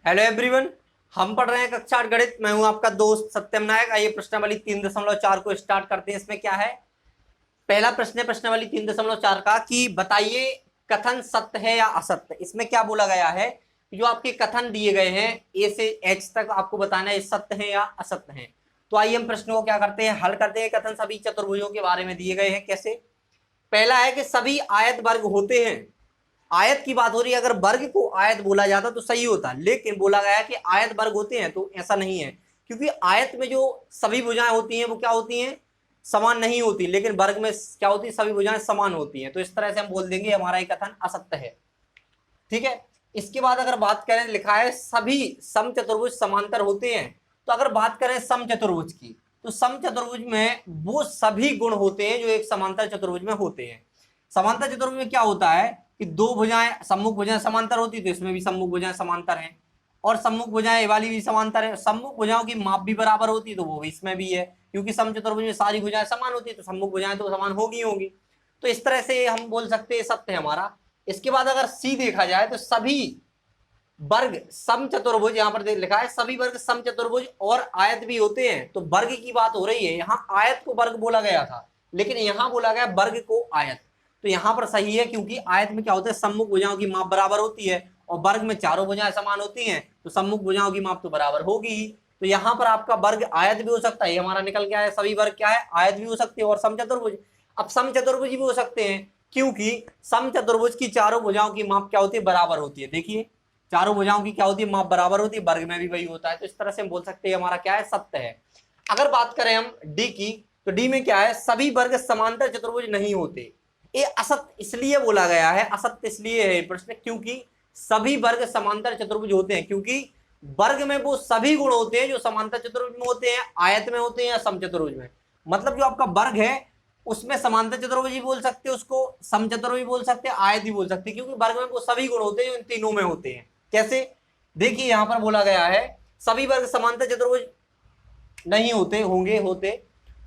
Hello everyone, हम पढ़ रहे हैं कक्षा 8 गणित। मैं हूं आपका दोस्त सत्यम नायक। आइए प्रश्नावली 3.4 को स्टार्ट करते हैं। इसमें क्या है, पहला प्रश्न है प्रश्नावली 3.4 का कि बताइए कथन सत्य है या असत्य। इसमें क्या बोला गया है, जो आपके कथन दिए गए हैं ए से एच तक, आपको बताना है सत्य है या असत्य है। तो आइए हम प्रश्न को क्या करते हैं, हल करते हैं। कथन सभी चतुर्भुजों के बारे में दिए गए हैं। कैसे, पहला है कि सभी आयत वर्ग होते हैं। आयत की बात हो रही है, अगर वर्ग को आयत बोला जाता तो सही होता, लेकिन बोला गया कि आयत वर्ग होते हैं, तो ऐसा नहीं है। क्योंकि आयत में जो सभी भुजाएं होती हैं वो क्या होती हैं, समान नहीं होती, लेकिन वर्ग में क्या होती है, सभी भुजाएं समान होती हैं। तो इस तरह से हम बोल देंगे हमारा ये कथन असत्य है। ठीक है। इसके बाद अगर बात करें, लिखा है सभी समचतुर्भुज समांतर होते हैं। तो अगर बात करें समचतुर्भुज की, तो समचतुर्भुज में वो सभी गुण होते हैं जो एक समांतर चतुर्भुज में होते हैं। समांतर चतुर्भुज में क्या होता है कि दो भुजाएं, सम्मुख भुजाएं समांतर होती है, तो इसमें भी सम्मुख भुजाएं समांतर हैं, और सम्मुख भुजाएं वाली भी समांतर है। सम्मुख भुजाओं की माप भी बराबर होती है, तो वो भी इसमें भी है, क्योंकि समचतुर्भुज में सारी भुजाएं समान होती है, तो सम्मुख भुजाएं तो समान होगी होगी। तो इस तरह से हम बोल सकते हैं सत्य है हमारा। इसके बाद अगर सी देखा जाए, तो सभी वर्ग समचतुर्भुज, यहां पर लिखा है सभी वर्ग समचतुर्भुज और आयत भी होते हैं। तो वर्ग की बात हो रही है, यहाँ आयत को वर्ग बोला गया था, लेकिन यहां बोला गया वर्ग को आयत। तो यहां पर सही है, क्योंकि आयत में क्या होता है, सम्मुख भुजाओं की माप बराबर होती है, और वर्ग में चारों भुजाएं समान होती हैं, तो सम्मुख भुजाओं की माप तो बराबर होगी ही। तो यहां पर आपका वर्ग आयत भी हो सकता है, हमारा निकल गया है सभी वर्ग क्या है, आयत भी हो सकते हैं और समचतुर्भुज। अब समचतुर्भुज भी हो सकते हैं, क्योंकि समचतुर्भुज की चारों भुजाओं की माप क्या होती है, बराबर होती है। देखिए चारों भुजाओं की क्या होती है, माप बराबर होती है, वर्ग में भी वही होता है। तो इस तरह से हम बोल सकते हैं हमारा क्या है, सत्य है। अगर बात करें हम डी की, तो डी में क्या है, सभी वर्ग समांतर चतुर्भुज नहीं होते। ये असत्य इसलिए बोला गया है, असत्य इसलिए है प्रश्न, क्योंकि सभी वर्ग समांतर चतुर्भुज होते हैं, क्योंकि वर्ग में वो सभी गुण होते हैं जो समांतर चतुर्भुज में होते हैं, आयत में होते हैं या समचतुर्भुज में। मतलब जो आपका वर्ग है उसमें समांतर चतुर्भुज भी बोल सकते हैं, उसको समचतुर्भुज भी बोल सकते हैं, आयत भी बोल सकते हैं, क्योंकि वर्ग में वो सभी गुण होते हैं जो इन तीनों में होते हैं। कैसे, देखिए यहां पर बोला गया है सभी वर्ग समांतर चतुर्भुज नहीं होते, होंगे होते।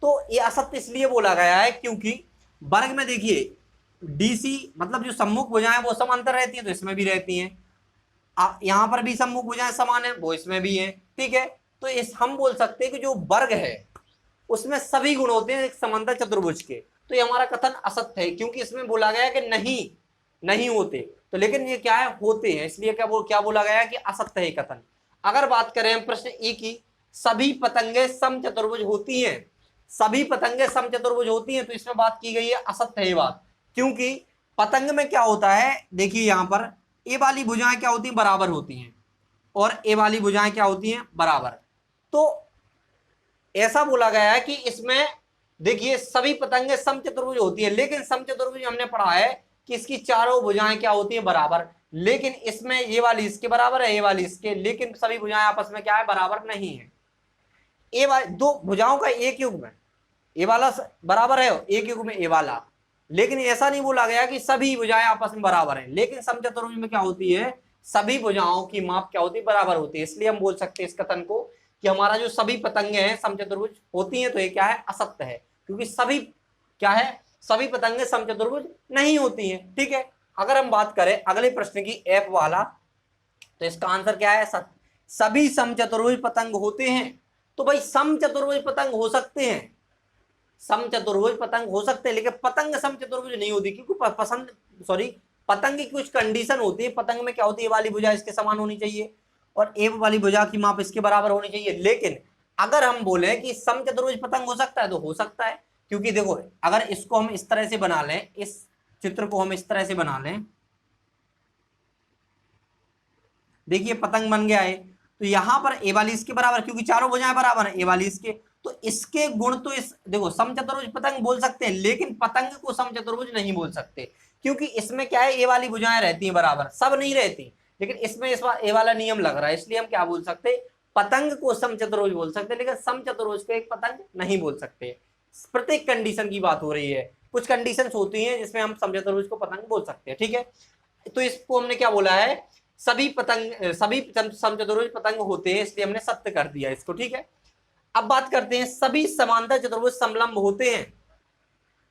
तो ये असत्य इसलिए बोला गया है, क्योंकि वर्ग में देखिए डीसी मतलब जो सम्मुख भुजाएं वो समांतर रहती हैं, तो इसमें भी रहती हैं। यहां पर भी सम्मुख भुजाएं समान है, वो इसमें भी है। ठीक है। तो इस हम बोल सकते हैं कि जो वर्ग है उसमें सभी गुण होते हैं एक समांतर चतुर्भुज के। तो ये हमारा कथन असत्य है, क्योंकि इसमें बोला गया कि नहीं नहीं होते, तो लेकिन ये क्या है, होते हैं, इसलिए क्या बोला गया कि असत्य है कथन। अगर बात करें प्रश्न ए की, सभी पतंगे समचतुर्भुज होती हैं, सभी पतंगे समचतुर्भुज होती हैं, तो इसमें बात की गई है असत्य है बात। क्योंकि पतंग में क्या होता है, देखिए यहां पर ए वाली भुजाएं क्या होती हैं, बराबर होती हैं, और ए वाली भुजाएं क्या होती हैं, बराबर। तो ऐसा बोला गया है कि इसमें देखिए सभी पतंगे समचतुर्भुज होती है, लेकिन समचतुर्भुज हमने पढ़ा है कि इसकी चारों भुजाएं क्या होती हैं, बराबर। लेकिन इसमें ये वाली इसके बराबर है, ये वाली इसके, लेकिन सभी भुजाएं आपस में क्या है, बराबर नहीं है। ए वाली दो भुजाओं का एक युग्म है, ए वाला बराबर है एक युग्म में ए वाला, लेकिन ऐसा नहीं बोला गया कि सभी भुजाएं आपस में बराबर हैं। लेकिन समचतुर्भुज में क्या होती है, सभी भुजाओं की माप क्या होती है, बराबर होती है। इसलिए हम बोल सकते हैं इस कथन को कि हमारा जो सभी पतंगे हैं समचतुर्भुज होती हैं, तो ये क्या है, असत्य है, क्योंकि सभी क्या है, सभी पतंगे समचतुर्भुज नहीं होती हैं। ठीक है। अगर हम बात करें अगले प्रश्न की एफ वाला, तो इसका आंसर क्या है, सत्य। सभी समचतुर्भुज पतंग होते हैं। तो भाई समचतुर्भुज पतंग हो सकते हैं, समचतुर्भुज पतंग हो सकते हैं, लेकिन पतंग समचतुर्भुज नहीं होती, क्योंकि पसंद सॉरी पतंग की कुछ कंडीशन होती है। पतंग में क्या होती है, वाली भुजा इसके समान होनी चाहिए और ए वाली भुजा की माप इसके बराबर होनी चाहिए। लेकिन अगर हम बोले कि समचतुर्भुज पतंग हो सकता है, तो हो सकता है, क्योंकि देखो अगर इसको हम इस तरह से बना लें, इस चित्र को हम इस तरह से बना लें, देखिए पतंग बन गया है, तो यहां पर ए वाली इसके बराबर, क्योंकि चारों भुजाएं बराबर है, ए वाली इसके, तो इसके गुण तो इस देखो समचतुर्भुज पतंग बोल सकते हैं, लेकिन पतंग को समचतुर्भुज नहीं बोल सकते, क्योंकि इसमें क्या है, ए वाली भुजाएं रहती हैं बराबर, सब नहीं रहती, लेकिन इसमें ए वाला नियम लग रहा है, इसलिए हम क्या बोल सकते, पतंग को समचतुर्भुज बोल सकते, लेकिन समचतुर्भुज को एक पतंग नहीं बोल सकते। प्रत्येक कंडीशन की बात हो रही है, कुछ कंडीशन होती हैं जिसमें हम समचतुर्भुज को पतंग बोल सकते हैं। ठीक है। तो इसको हमने क्या बोला है, सभी पतंग सभी समचतुर्भुज पतंग होते हैं, इसलिए हमने सत्य कर दिया इसको। ठीक है। अब बात करते हैं सभी समांतर चतुर्भुज समलंब होते हैं।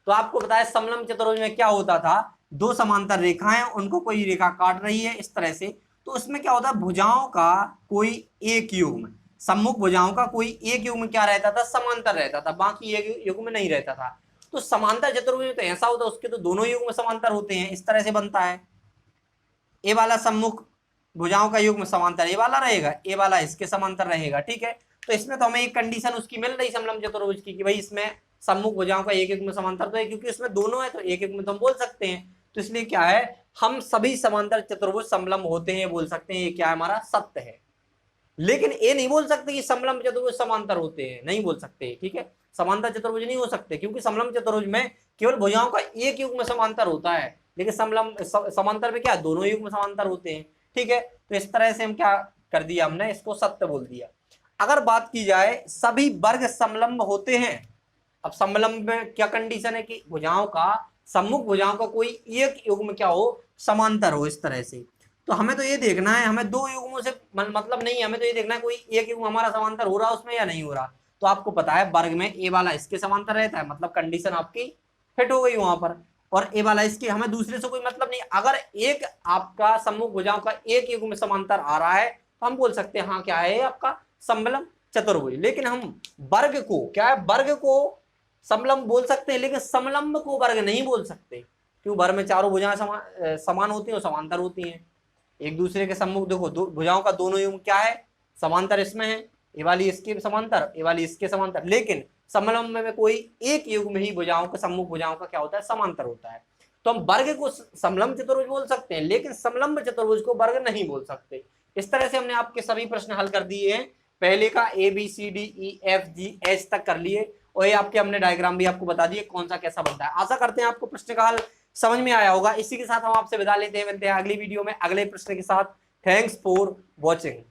तो आपको बताया समलंब चतुर्भुज में क्या होता था, दो समांतर रेखाएं, उनको कोई रेखा काट रही है इस तरह से, तो उसमें क्या होता है, भुजाओं का कोई एक युग्म, सम्मुख भुजाओं का कोई एक युग्म क्या रहता था, समांतर रहता था, बाकी एक युग्म नहीं रहता था। तो समांतर चतुर्भुज में तो ऐसा होता है उसके तो दोनों युग्म समांतर होते हैं, इस तरह से बनता है। ए वाला सम्मुख भुजाओं का युग्म समांतर ए वाला रहेगा, ए वाला इसके समांतर रहेगा, ठीक है। तो इसमें तो हमें एक कंडीशन उसकी मिल रही समलंब चतुर्भुज की कि भाई इसमें सम्मुख भुजाओं का एक युग्म समांतर तो है, क्योंकि इसमें दोनों है तो एक युग्म तो हम बोल सकते हैं। तो इसलिए क्या है, हम सभी समांतर चतुर्भुज समलंब होते हैं बोल सकते हैं, ये क्या है हमारा सत्य है। लेकिन ये नहीं बोल सकते कि समलंब चतुर्भुज समांतर होते हैं, नहीं बोल सकते, ठीक है। समांतर चतुर्भुज नहीं हो सकते, क्योंकि समलंब चतुर्भुज में केवल भुजाओं का एक युग्म समांतर होता है, लेकिन समलंब समांतर में क्या दोनों युग्म समांतर होते हैं, ठीक है। तो इस तरह से हम क्या कर दिया, हमने इसको सत्य बोल दिया। अगर बात की जाए सभी वर्ग समलंब होते हैं, अब समलंब में क्या कंडीशन है कि भुजाओं का, सम्मुख भुजाओं का कोई एक युग्म क्या हो, समांतर हो, इस तरह से। तो हमें तो ये देखना है, हमें दो युग्मों से मतलब नहीं है, हमें तो ये देखना है कोई एक युग्म हमारा समांतर हो रहा है उसमें या नहीं हो रहा। तो आपको पता है वर्ग में ए वाला इसके समांतर रहता है, मतलब कंडीशन आपकी फिट हो गई वहां पर, और ए वाला इसके, हमें दूसरे से कोई मतलब नहीं। अगर एक आपका सम्मुख भुजाओं का एक युग्म समांतर आ रहा है तो हम बोल सकते हैं हाँ क्या है आपका समलंब चतुर्भुज। लेकिन हम वर्ग को क्या है, वर्ग को समलंब बोल सकते हैं, लेकिन समलंब को वर्ग नहीं बोल सकते, क्यों, वर्ग में चारों भुजाएं समान होती हैं और समांतर होती हैं एक दूसरे के सम्मुख। देखो भुजाओं का दोनों युग्म क्या है, समांतर इसमें है, ये वाली इसके समांतर, ये वाली इसके समांतर, लेकिन समलंब में कोई एक युग्म ही भुजाओं का, सम्मुख भुजाओं का क्या होता है, समांतर होता है। तो हम वर्ग को समलंब चतुर्भुज बोल सकते हैं, लेकिन समलंब चतुर्भुज को वर्ग नहीं बोल सकते। इस तरह से हमने आपके सभी प्रश्न हल कर दिए हैं। पहले का A B C D E F G H तक कर लिए, और ये आपके हमने डायग्राम भी आपको बता दिए कौन सा कैसा बनता है। आशा करते हैं आपको प्रश्न का हल समझ में आया होगा। इसी के साथ हम आपसे विदा लेते हैं, मिलते हैं अगली वीडियो में अगले प्रश्न के साथ। Thanks for watching.